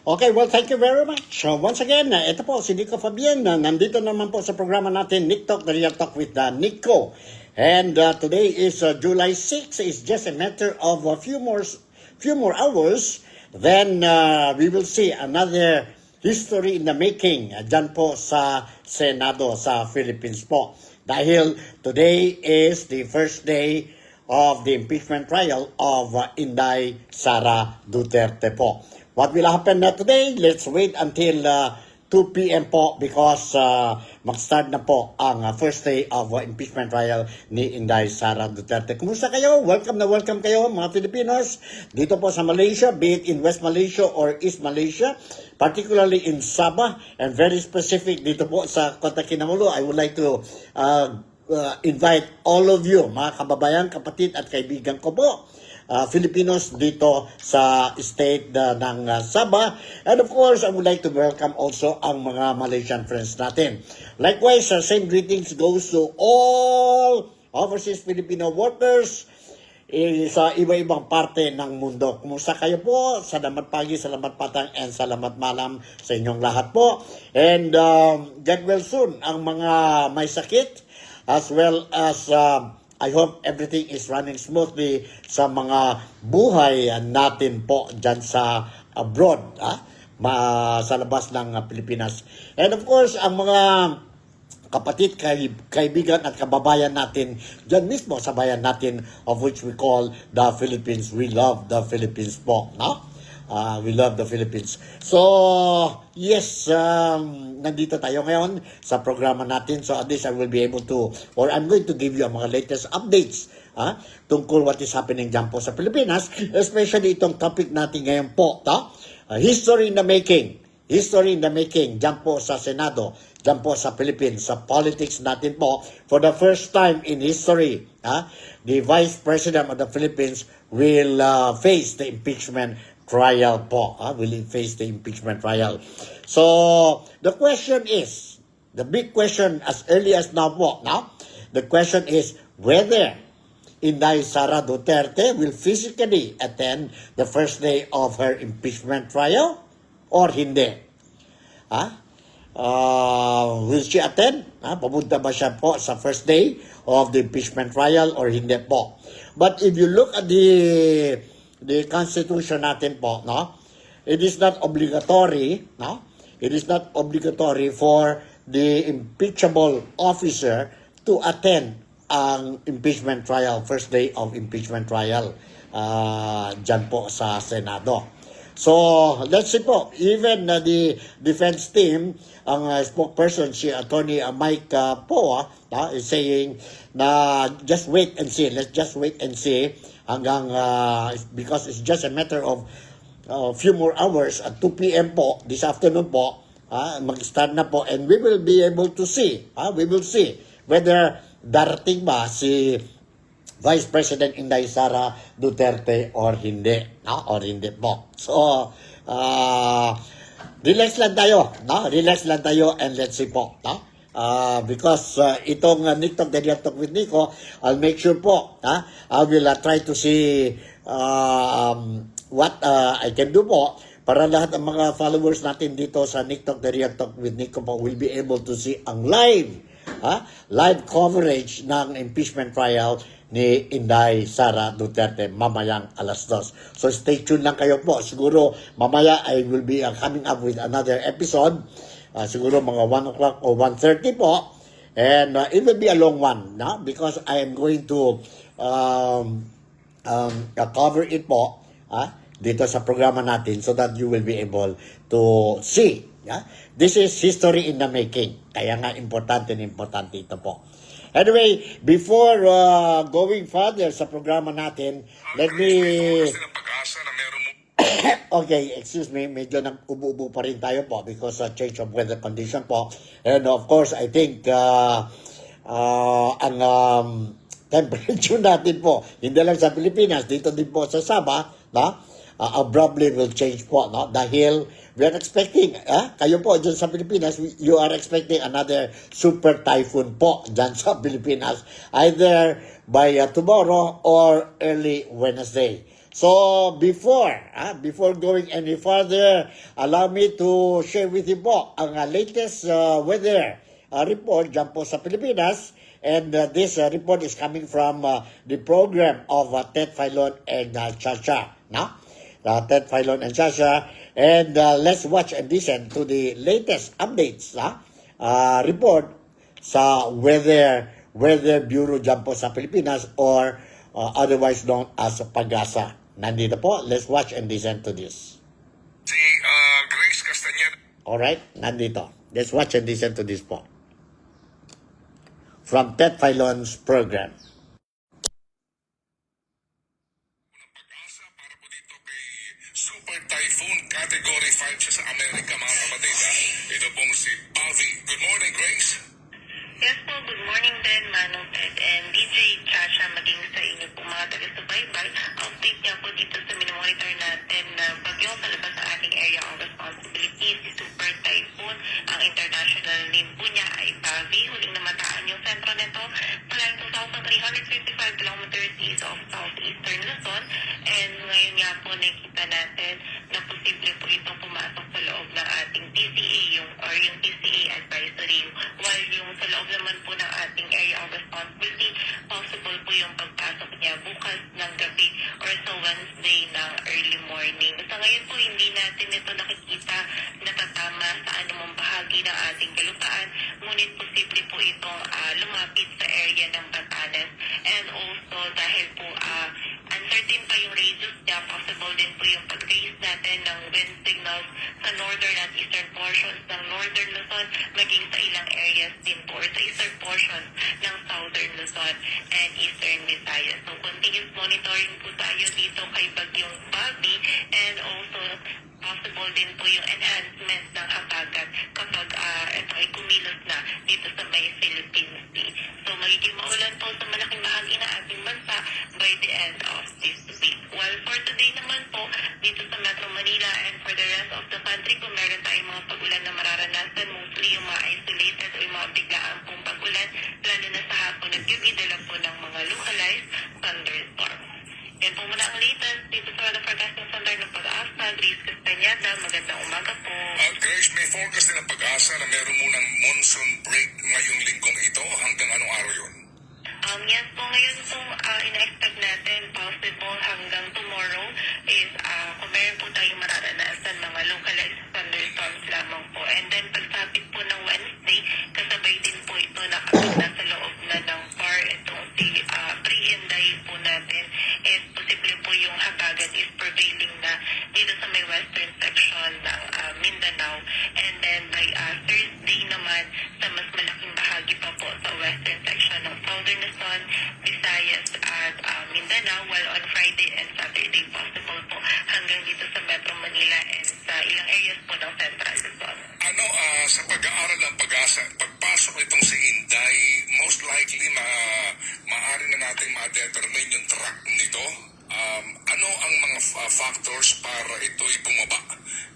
Okay, well, thank you very much. So, once again, ito po, si Nico Fabian. Nandito naman po sa programa natin, Nick Talk, the Real Talk with Nico. And today is July 6. It's just a matter of a few more hours. Then we will see another history in the making dyan po sa Senado sa Philippines po. Dahil today is the first day of the impeachment trial of Inday Sara Duterte po. What will happen today? Let's wait until 2 p.m. po because mag-start na po ang first day of impeachment trial ni Inday Sara Duterte. Kumusta kayo? Welcome na welcome kayo mga Filipinos dito po sa Malaysia, be it in West Malaysia or East Malaysia, particularly in Sabah and very specific dito po sa Kota Kinabalu. I would like to invite all of you, mga kababayan, kapatid at kaibigan ko po, Filipinos dito sa state ng Sabah. And of course, I would like to welcome also ang mga Malaysian friends natin. Likewise, same greetings goes to all overseas Filipino workers sa iba-ibang parte ng mundo. Kumusta kayo po? Salamat pagi, salamat patang, and salamat malam sa inyong lahat po. And get well soon ang mga may sakit, as well as I hope everything is running smoothly sa mga buhay natin po dyan sa abroad, sa labas ng Pilipinas. And of course, ang mga kapatid, kaibigan at kababayan natin dyan mismo sa bayan natin of which we call the Philippines. We love the Philippines po, no? We love the Philippines. So, yes, nandito tayo ngayon sa programa natin. So, at least I will be able to, or I'm going to give you ang mga latest updates tungkol what is happening dyan po sa Pilipinas, especially itong topic natin ngayon po, history in the making. History in the making dyan po sa Senado, dyan po sa Philippines, sa politics natin po. For the first time in history, the Vice President of the Philippines will face the impeachment trial po. Will he face the impeachment trial? So, the question is, the big question as early as now po, the question is whether Inday Sara Duterte will physically attend the first day of her impeachment trial or hindi. Will she attend? Papunta ba siya po sa first day of the impeachment trial or hindi po? But if you look at the Constitution natin po, it is not obligatory, it is not obligatory for the impeachable officer to attend ang impeachment trial, first day of impeachment trial dyan po sa Senado. So, let's see po, even the defense team, ang spokesperson, si Attorney Mike po, is saying na just wait and see, let's just wait and see hanggang, because it's just a matter of a few more hours at 2 p.m. po, this afternoon po, mag-start na po, and we will be able to see, we will see whether darating ba si Vice President Inday Sara Duterte or hindi, or hindi po. So, relax lang tayo, relax lang tayo, and let's see po, because itong Nick Talk, the Real Talk with Nico, I'll make sure po, I will try to see what I can do po para lahat ng mga followers natin dito sa Nick Talk, the Real Talk with Nico po will be able to see ang live coverage ng impeachment trial ni Inday Sara Duterte mamayang alas 2. So stay tuned lang kayo po. Siguro mamaya I will be coming up with another episode. Siguro mga 1 o'clock o 1:30 po. And it will be a long one, because I am going to cover it po dito sa programa natin so that you will be able to see. This is history in the making. Kaya nga importante ito po. Anyway, before going further sa programa natin, let me... Okay, excuse me, medyo nag-ubo-ubo pa rin tayo po because change of weather condition po. And of course, I think ang temperature natin po, hindi lang sa Pilipinas, dito din po sa Sabah, abruptly will change po, dahil we are expecting, kayo po dyan sa Pilipinas, you are expecting another super typhoon po dyan sa Pilipinas, either by tomorrow or early Wednesday. So before going any further, allow me to share with you po ang latest weather report dyan po sa Pilipinas. And this report is coming from the program of Ted Filon and Chacha. No? Ted Filon and Chacha. And let's watch and listen to the latest updates report sa Weather Bureau dyan po sa Pilipinas, or otherwise known as Pag-asa. Nandito po, let's watch and listen to this. Si Grace Castañeda. Alright, nandito. Let's watch and listen to this po. From Ted Filon's program. Pag-asa para po dito kay Super Typhoon Category 5 siya sa Amerika, mga kapatid. Ito pong si Avi. Good morning, Grace. Yes po, good morning din, Manong Ted and DJ Chacha, maging sa inyo po mga taga-subaybay. Update niya po dito sa minomonitor natin na bagyong palabas sa ating area of responsibility, si Super Typhoon. Ang international name po niya ay Pavi. Huling namataan yung sentro nito pala 2,355 kilometers east of southeastern Luzon. And ngayon nga po nakikita natin na posible po itong pumasok sa loob ng ating TCA yung TCA advisory. While yung sa loob naman po ng ating area of responsibility, possible po yung pagpasok niya bukas ng gabi or sa Wednesday ng early morning. Sa ngayon po, hindi natin ito nakikita natatama sa anumang bahagi ng ating kalupaan, ngunit posible po itong lumapit sa area ng Batanes. And also, dahil po uncertain pa yung radius niya, possible din po yung pag-raise natin ng wind signals sa northern at eastern portions ng northern Luzon, maging sa ilang areas din po or sa eastern portions ng southern Luzon and eastern Visayas. So continuous monitoring po tayo dito kay Bagyong Bobby, and also possible din po yung enhancement ng habagat kapag ito ay kumilos na dito sa may Philippine Sea. So magiging maulan po sa malaking bahagi ng ating bansa by the end of this week. While for today naman po, dito sa Metro Manila and for the rest of the country, kung meron tayong mga pag-ulan na mararanasan, mostly yung mga isolated o yung mga biglaan pong pag-ulan, lalo na sa hapon at gabi, dala po ng mga localized thunderstorms. Yan po muna ang latest dito sa Weather Forecasting Center ng Pag-asa. Grace Castañeda, magandang umaga po. Grace, may forecast din ang Pag-asa na meron munang monsoon break ngayong linggong ito. Hanggang anong araw yun? Yes po, ngayon po ina-expect natin possible hanggang tomorrow is kung meron po tayong mararanasan mga localized thunderstorms lamang po. And then pagsapit po ng Wednesday, kasabay din po ito na kapag nasa loob na ng PAR, itong si pre-inday po natin, is posible po yung habagat is prevailing na dito sa may western section ng Mindanao. And then by Thursday naman, sa mas malaking bahagi pa po sa western section ng southern Luzon, Visayas at Mindanao, while on Friday and Saturday possible po hanggang dito sa Metro Manila and sa ilang areas po ng Central Luzon. Ano, sa pag-aaral ng Pag-asa, pagpasok itong si Inday, most likely maaari na natin ma-determine yung track nito. Ano ang mga factors para ito'y bumaba?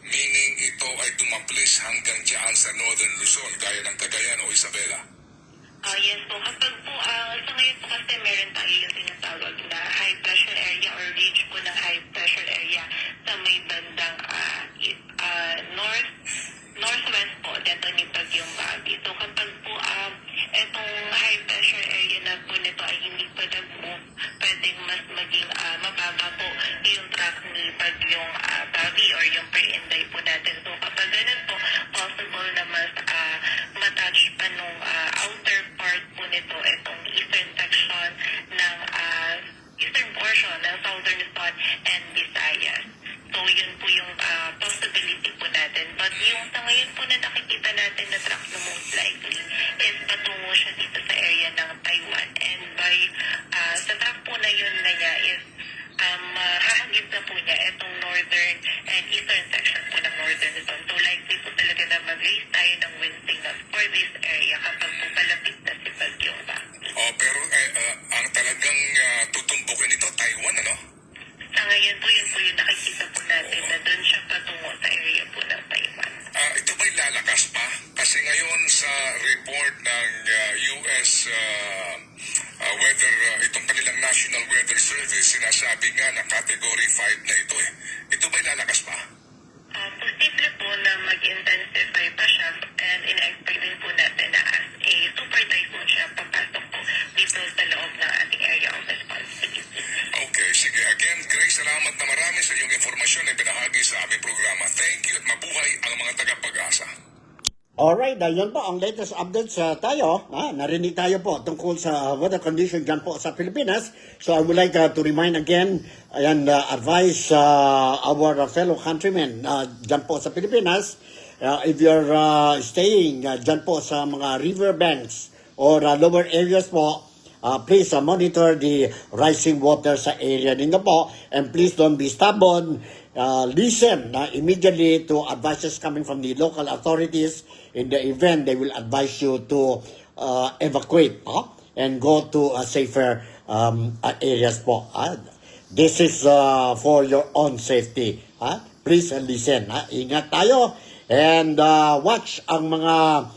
Meaning ito ay dumaplis hanggang dyan sa Northern Luzon, gaya ng Cagayan o Isabela. Yes po, kapag po, sa ngayon po kasi meron tayo yung tinatawag na high pressure area or range po ng high pressure area sa may bandang northwest po dito ni Bagyong Bobby. So kapag po itong high pressure area na po nito ay hindi pa nag-move, pwedeng mas maging mababa po yung track ni Bagyong Bobby or yung pre-inday po natin. So kapag ganun po, possible na mas matouch pa nung outer part po nito, itong eastern section ng eastern portion ng southern Luzon and Visayas. So yun po yung possibility po natin. But yung sa ngayon po na nakikita natin na track na most likely is patungo siya dito sa area ng Taiwan. And by sa track po na yun na niya is hahagip na po niya itong northern and eastern section po ng northern Luzon. So likely po talaga na mag-raise tayo ng wind signals for this area kapag po palapit na si Bagyong Bobby. Pero ang talagang tutumbukin ito, Taiwan, ano? Sa ngayon po yun po yung nakikita po natin na doon siya patungo sa area po ng Taiwan. Ito ba'y lalakas pa? Kasi ngayon sa report ng US weather, itong kanilang National Weather Service, sinasabi sabi nga na category 5 na ito eh. Ito ba'y lalakas pa? Posible po na mag-intensify pa siya and ina-expect din po natin na as a super typhoon siya papasok po dito sa loob ng ating area of responsibility. Okay, sige. Again, Grace, salamat na marami sa iyong informasyon na binahagi sa aming programa. Thank you at mabuhay ang mga taga-Pag-asa. Alright, yun po ang latest updates tayo. Narinig tayo po tungkol sa weather condition dyan po sa Pilipinas. So I would like to remind again and advise our fellow countrymen dyan po sa Pilipinas. If you're staying dyan po sa mga river banks or lower areas po, please monitor the rising water sa area ninyo po. And please don't be stubborn. Listen immediately to advices coming from the local authorities. In the event, they will advise you to evacuate and go to safer areas po. This is for your own safety. Please listen. Ingat tayo and watch ang mga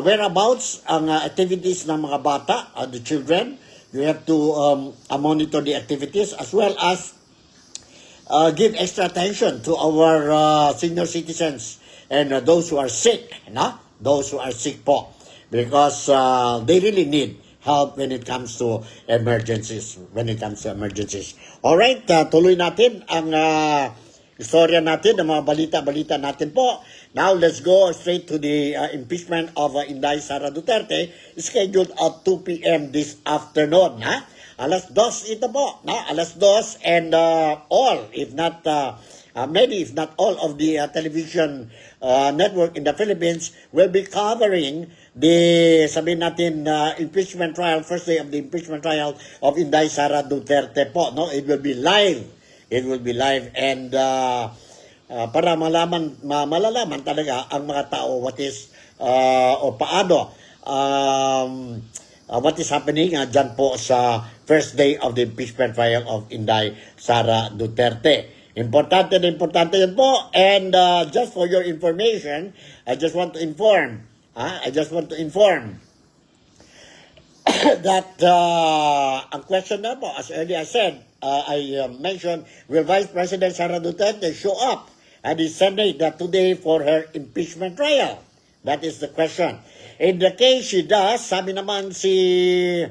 whereabouts, ang activities ng mga bata, the children. You have to monitor the activities as well as give extra attention to our senior citizens and those who are sick, those who are sick po, because they really need help when it comes to emergencies. All right, tuloy natin ang istorya natin, ang mga balita-balita natin po. Now, let's go straight to the impeachment of Inday Sara Duterte, scheduled at 2 p.m. this afternoon. Alas 2 ito po, alas 2, and all, if not many, if not all of the television network in the Philippines will be covering the, sabihin natin, impeachment trial, first day of the impeachment trial of Inday Sara Duterte po. It will be live. And para malalaman talaga ang mga tao what is, o paano, what is happening dyan po sa first day of the impeachment trial of Inday Sara Duterte. Importante yun po. And just for your information, I just want to inform that ang question na po, as earlier I said, I mentioned, will Vice President Sara Duterte show up at the Senate today for her impeachment trial? That is the question. In the case she does, sabi naman si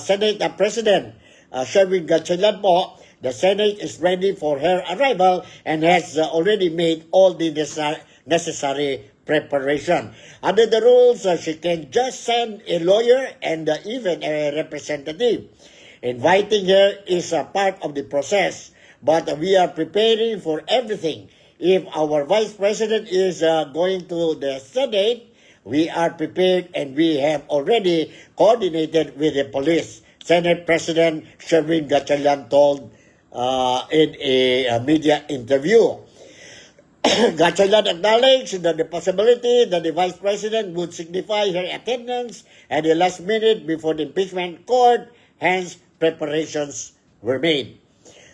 Senate President Sherwin Gatchalian po, the Senate is ready for her arrival and has already made all the necessary preparation. Under the rules, she can just send a lawyer and even a representative. Inviting her is a part of the process, but we are preparing for everything. If our Vice President is going to the Senate, we are prepared and we have already coordinated with the police. Senate President Sherwin Gatchalian told in a media interview. Gatchalian acknowledged that the possibility that the Vice President would signify her attendance at the last minute before the impeachment court, hence preparations were made.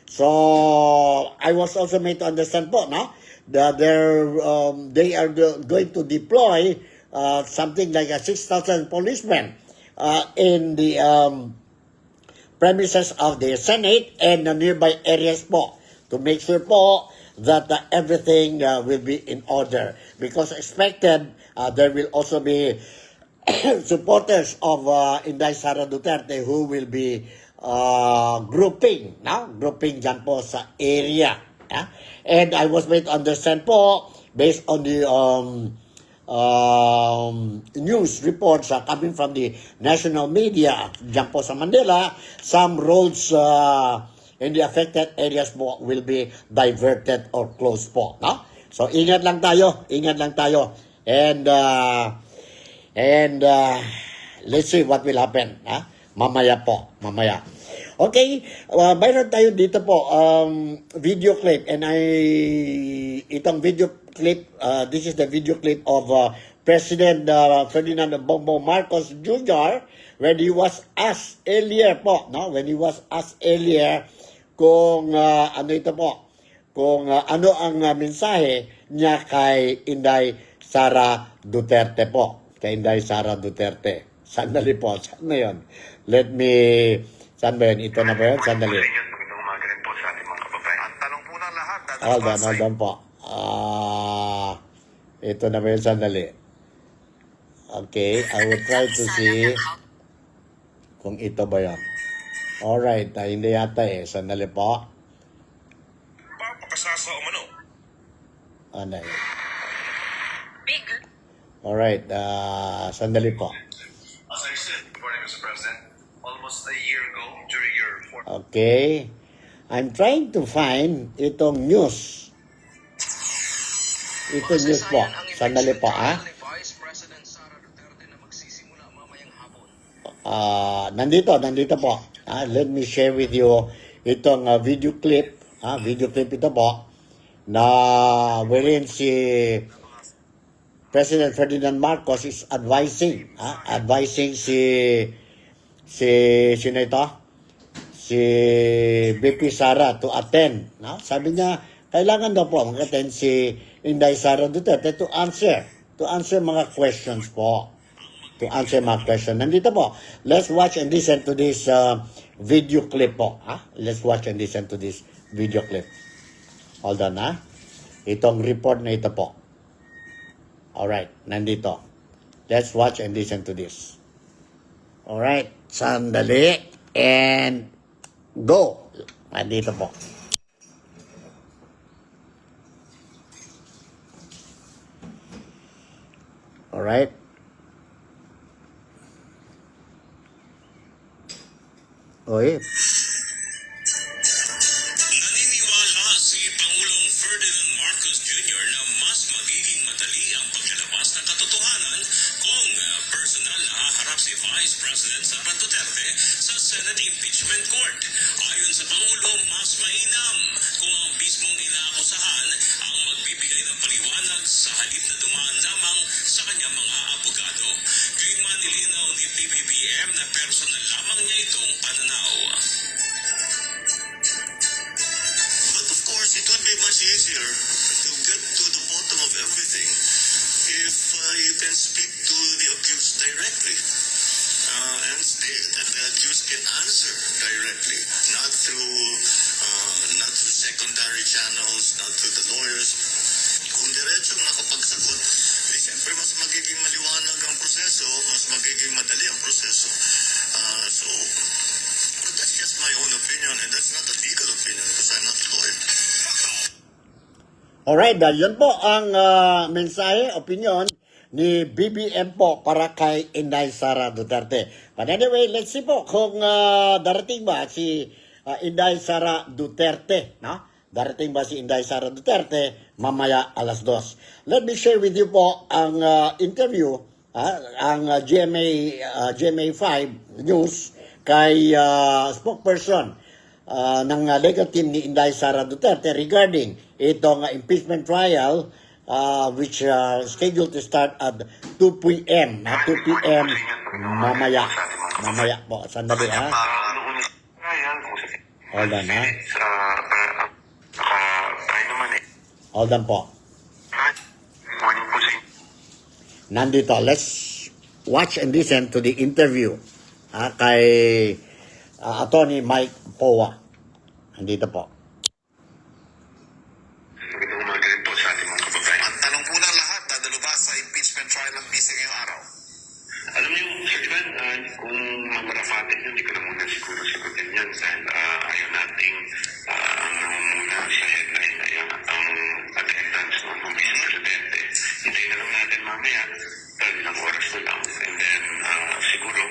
So, I was also made to understand po, that they are going to deploy something like 6,000 policemen in the premises of the Senate and the nearby areas po to make sure po that everything will be in order. Because expected, there will also be supporters of Inday Sara Duterte who will be grouping dyan po sa area. And I was made to understand po, based on the news reports coming from the national media dyan po sa Manila, some roads in the affected areas po will be diverted or closed po. So ingat lang tayo. And let's see what will happen. Mamaya. Okay, mayroon tayo dito po video clip, and itong video clip, this is the video clip of President Ferdinand Bongbong Marcos Jr. when he was asked earlier po, kung ano ang mensahe niya kay Inday Sara Duterte po. Sandali po, saan na yun? Saan ba yun? Ito na ba yun? Sandali. hold on po. Ito na ba yun, sandali. Okay, I will try to see kung ito ba yun. Alright, hindi yata eh. Sandali po. Papakasasa o mano? Ano yun? Alright, sandali po. As I said, good morning, Mr. President. Almost a year ago, during your Okay. I'm trying to find itong news. Ito news po. Sandali po, nandito po. Let me share with you itong video clip. Video clip ito po na wherein si President Ferdinand Marcos is advising sino ito? Si BP Sara to attend. Sabi niya, kailangan daw po mag-attend si Inday Sara Duterte to answer mga questions po. To answer mga questions. Nandito po. Let's watch and listen to this video clip po. Let's watch and listen to this video clip. Hold on, Itong report na ito po. Alright, nandito. Let's watch and listen to this. Alright, sandali. And go. Nandito po. Alright. Oy. Naniniwala si Pangulong Ferdinand Marcos Jr. na mas magiging madali ang paglalabas ng katotohanan kung personal na haharap si Vice President Sara Duterte sa Senate Impeachment Court. Ayon sa Pangulo, mas mainam kung ang mismong inaakusahan ang magbibigay ng paliwanag sa halip na dumaan lamang sa kanyang mga abogado. Gayunman nilinaw ni PBBM na personal lamang niya itong pananaw. But of course, it would be much easier to get to the bottom of everything if you can speak to the accused directly. And the accused can answer directly, not through secondary channels, not through the lawyers. Kung diretsong nakapagsagot, di siyempre mas magiging maliwanag ang proseso, mas magiging madali ang proseso. But that's just my own opinion, and that's not a legal opinion because I'm not a lawyer. Alright, yun po ang mensahe, opinion ni BBM po para kay Inday Sara Duterte. But anyway, let's see po kung darating ba si Inday Sara Duterte. Darating ba si Inday Sara Duterte mamaya alas 2. Let me share with you po ang interview, ang GMA5 News kay spokesperson ng legal team ni Inday Sara Duterte regarding itong impeachment trial which scheduled to start at 2 p.m. 2 p.m. mamaya po. Sandali Hold on Hold on po. Nandito, let's watch and listen to the interview kay Attorney Mike Powa. Nandito po. Magandang umaga rin po sa ating mga kababayan. Ang tanong po ng lahat, dadalo ba sa impeachment trial ng BC ngayong araw? Alam niyo, Sir Ivan, kung mamarapatin yun, hindi ko na muna siguro sigutin yan dahil ayaw nating muna sa headline na yan ang attendance ng Vice Presidente. Hintayin na lang natin mamaya, ilang oras na lang. And then, siguro,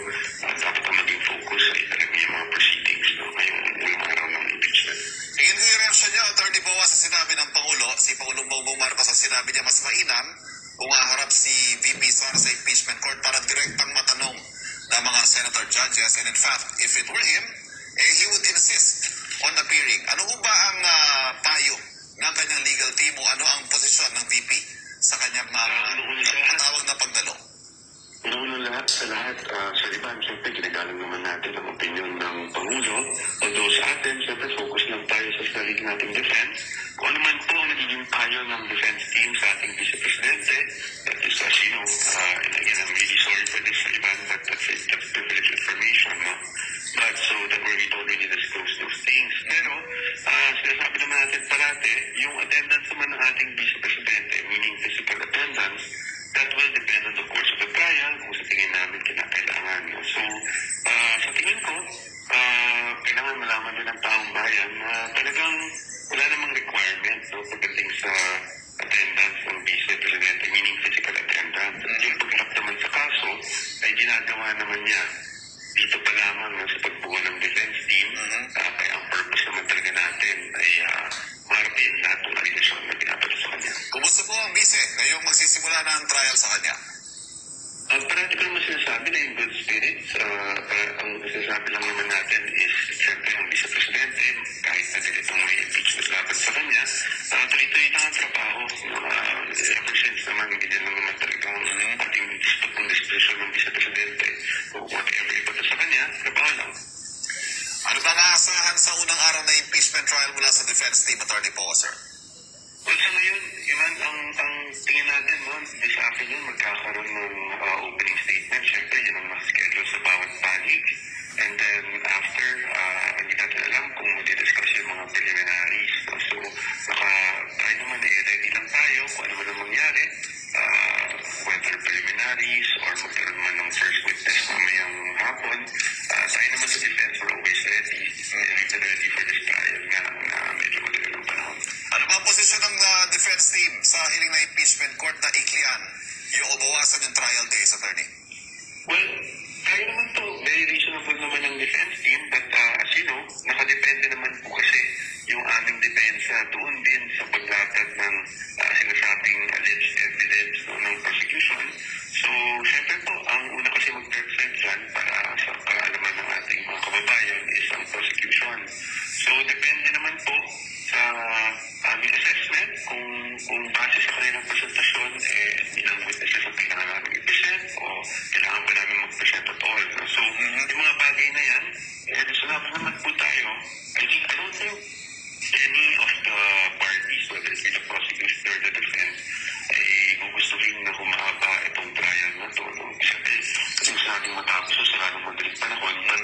dapat na maging focus sa talagang yung mga proceedings ngayong unang araw ng impeachment. Tingin ko yung reaksyon niyo, Atty. Boa, sa sinabi ng Pangulo, si Pangulong Bongbong Marcos ang sinabi niya mas mainam kung haharap si VP Sara sa impeachment court para direktang matanong ng mga senator judges. And in fact, if it were him, he would insist on appearing. Ano ho ba ang payo ng kanyang legal team o ano ang posisyon ng VP sa kanyang patawag na pagdalo? Una sa lahat, Sir Ivan, siyempre ginagalang naman natin ang opinion ng Pangulo. Although sa atin, siyempre focus lang tayo sa sarili nating defense. Kung ano man po ang nagiging payo ng defense team sa ating Vice Presidente, that is, as you know, and again, I'm really sorry for this, Sir Ivan, but that's privileged information, no? but so that we don't really disclose those things. Pero, sinasabi naman natin parate, yung attendance naman ng ating Vice Presidente, meaning physical attendance, that will depend on the course of the trial, kung sa tingin namin kinakailangan. No? So, sa tingin ko, kailangan malaman din ng taong bayan na talagang wala namang requirement no, pagdating sa attendance ng Vice Presidente, meaning physical attendance. Yung pagharap naman sa kaso, ay ginagawa naman niya dito pa lamang no, sa pagbuo ng defense team. Kaya ang purpose naman talaga natin ay marapin lahat ng relasyon na pinapato sa kanya. Kumusta po ang Vice ngayong magsisimula na ang trial sa kanya? Ang parati ko naman sinasabi na in good spirits, ang sinasabi lang naman natin is, siyempre, ang Vice Presidente, kahit na ganitong may impeachment laban sa kanya, tuloy-tuloy lang ang trabaho. Ever since naman, ganyan lang naman talagang ating disposisyon ng Vice Presidente. Whatever iba sa kanya, trabaho lang. Ano ba naasahan sa unang araw na impeachment trial mula sa defense team, Attorney Poe, sir? Well, sa ngayon, Ivan, ang tingin natin, no, this afternoon, magkakaroon ng opening statement. Siyempre, yun ang nakaschedule sa bawat panig. And then, after, hindi natin alam kung mag-discuss yung mga preliminaries. No? So, try naman, ready lang tayo kung ano man ang mangyari. Whether preliminaries or magkaroon man ng first witness mamayang hapon. Tayo naman sa defense, we're always ready. Ready for this trial nga na medyo matagal ng panahon. Ano ba ang posisyon ng defense team sa hiling na impeachment court na iklian yung ubawasan yung trial days, Attorney? Well, tayo naman to, very reasonable naman ang defense team, but as you know, nakadepende naman po kasi yung aming depensa doon din sa paglatag ng sinasabing alleged evidence no, ng prosecution. So, syempre po, ang una kasi mag-present dyan para sa kaalaman ng ating mga kababayan is ang prosecution. So, depende naman po sa aming assessment kung base sa kanilang presentasyon, ilang witnesses ang kailangan namin i-present o kailangan ba namin mag-present at all. No? So, yung mga bagay na yan, reasonable naman po tayo. I don't think any of the parties, whether it's the prosecution or the defense, ay gugustuhin na humaba itong trial na to. No? Siyempre, kasi gusto natin matapos sa lalong madaling panahon, but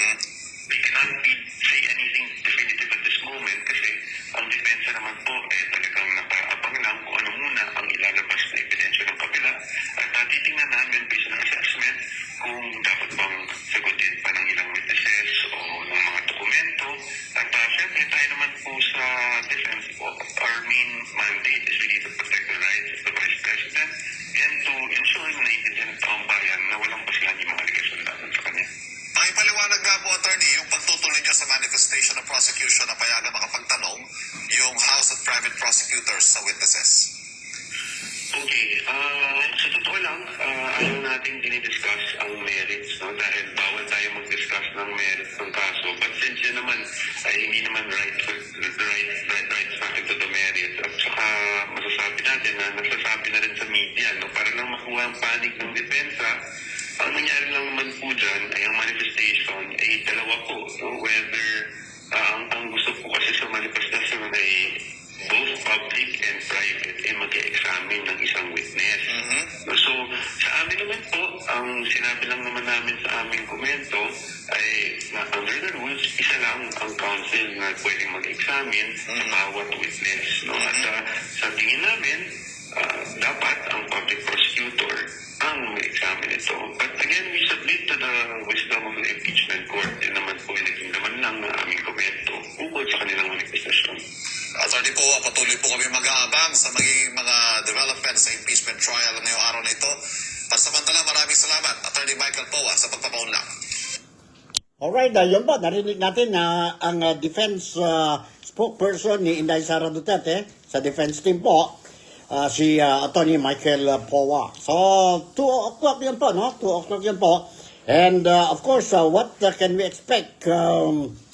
we cannot say anything definitive at this moment kasi ang depensa naman po talagang nakaabang lang kung ano muna ang ilalabas na ebidensya ng kabila at titingnan namin based on assessment kung dapat bang sagutin pa ng ilang witnesses o ng mga dokumento at syempre tayo naman po sa defense po, our main mandate is really to protect the rights of the Vice President and to ensure na naiintindihan ng taong bayan na walang basihan yung mga aligasyon laban sa kanya. Ang ipaliwanag nga po, Attorney, yung pagtutuloy niyo sa manifestation of prosecution na payagan makapagtanong yung House of Private Prosecutors sa witnesses. Okay, sa totoo lang, ayaw natin dinidiscuss ang merits, no? Dahil bawal tayo mag-discuss ng merits ng kaso. But since yun naman ay hindi naman right natin to the merits, at saka masasabi natin na nasasabi na rin sa media, no? Para lang makuha ang panig ng depensa, ang nangyari lang naman po dyan ay ang manifestation ay dalawa po, no? Whether ang gusto po kasi sa manifestation ay both public and private ay mag-e-examine ng isang witness. So, sa amin naman po, ang sinabi lang naman namin sa aming komento ay na under the rules, isa lang ang counsel na pwedeng mag-examine sa bawat witness. No? At sa tingin namin, dapat ang public prosecutor ang mag-examine ito. But again, we submit to the wisdom of the impeachment court. Yan naman po yung naging laman lang ng aming komento ukol sa kanilang manifestasyon. Attorney Poe, patuloy po kami mag-aabang sa magiging mga developments sa impeachment trial ngayong araw na ito. Pansamantala, maraming salamat, Attorney Michael Poe, sa pagpapaunlak. Alright, yun po, narinig natin na ang defense spokesperson ni Inday Sara Duterte sa defense team po, si Attorney Michael Poe. So, 2 o'clock yun po, no? 2 o'clock yun po. And of course, what can we expect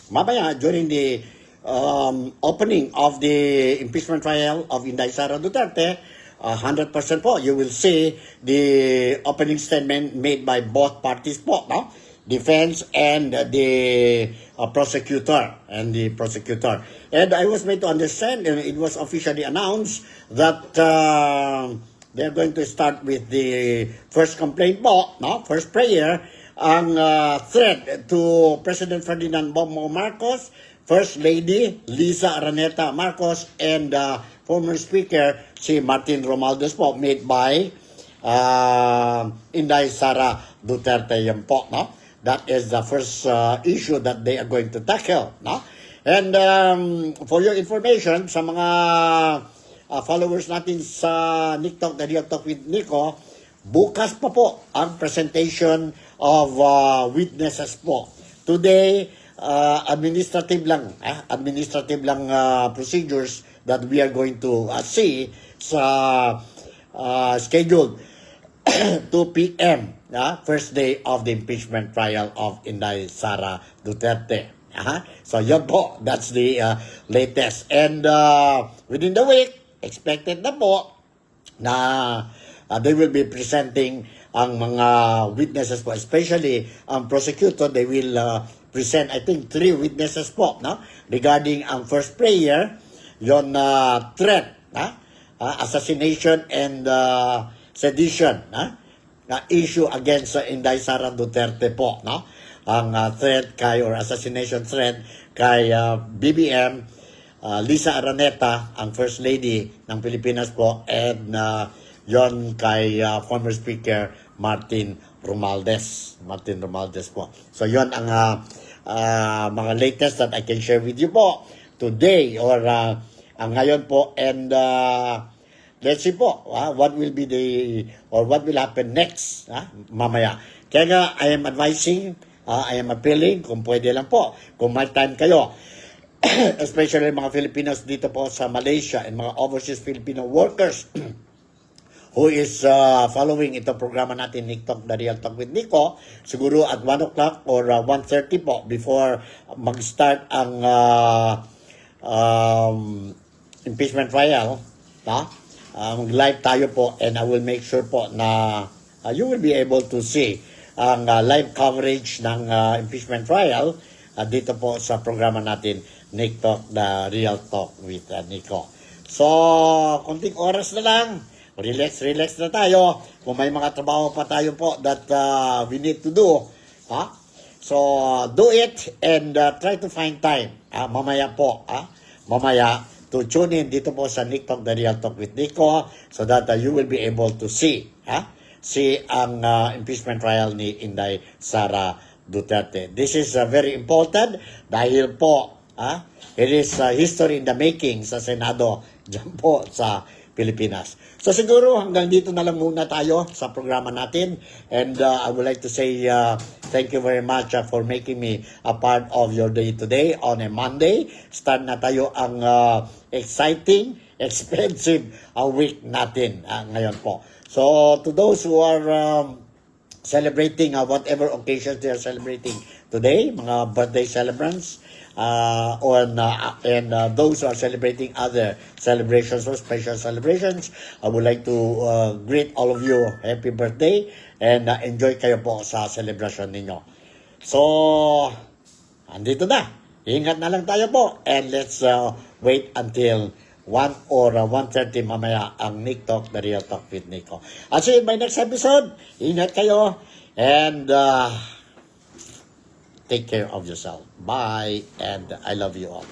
mamaya during the opening of the impeachment trial of Inday Sara Duterte? 100% po, you will see the opening statement made by both parties po, no? Defense and the prosecutor and the prosecutor. And I was made to understand, and it was officially announced that they're going to start with the first complaint po, no? First prayer ang threat to President Ferdinand Bongbong Marcos, First Lady Lisa Araneta Marcos, and former Speaker si Martin Romualdez po, made by Inday Sara Duterte. Yan po, no? That is the first issue that they are going to tackle, no? And for your information, sa mga followers natin sa NikTok, The Real Talk with Nico, bukas pa po ang presentation of witnesses po. Today, administrative lang procedures that we are going to see sa scheduled 2 p.m. First day of the impeachment trial of Inday Sara Duterte. So yun po, that's the latest. And within the week, expected na po na they will be presenting ang mga witnesses po, especially ang prosecutor. They will present, I think, 3 witnesses po, no? Regarding ang first prayer, yon threat, assassination and sedition, issue against Inday Sara Duterte po, no? Ang threat kay, or assassination threat kay BBM Lisa Araneta, ang First Lady ng Pilipinas po, and yon kay former Speaker Martin Romualdez po. So yon ang mga latest that I can share with you po today, or ang ngayon po, and let's see po what will be what will happen next mamaya. Kaya nga, I am advising, I am appealing, kung pwede lang po, kung may time kayo, especially mga Filipinos dito po sa Malaysia and mga overseas Filipino workers who is following itong programa natin, NikTok, The Real Talk with Nico, siguro at 1 o'clock or 1:30 po before mag-start ang impeachment trial, mag-live tayo po, and I will make sure po na you will be able to see ang live coverage ng impeachment trial dito po sa programa natin, NikTok, The Real Talk with Nico. So, konting oras na lang, relax na tayo. Kung may mga trabaho pa tayo po that we need to do, so do it, and try to find time mamaya po, mamaya to tune in dito po sa NikTok, The Real Talk with Nico, so that you will be able to see ang impeachment trial ni Inday Sara Duterte. This is very important dahil po it is history in the making sa Senado dyan po sa Pilipinas. So siguro hanggang dito na lang muna tayo sa programa natin, and I would like to say thank you very much for making me a part of your day today on a Monday. Start na tayo ang exciting, expensive week natin ngayon po. So to those who are celebrating whatever occasions they are celebrating today, mga birthday celebrants, and those who are celebrating other celebrations or special celebrations, I would like to greet all of you happy birthday, and enjoy kayo po sa celebration ninyo. So, andito na. Ingat na lang tayo po, and let's wait until 1 or 1:30 mamaya ang NikTok, The Real Talk with Nico. I'll see you in my next episode. Ingat kayo, and take care of yourself. Bye, and I love you all.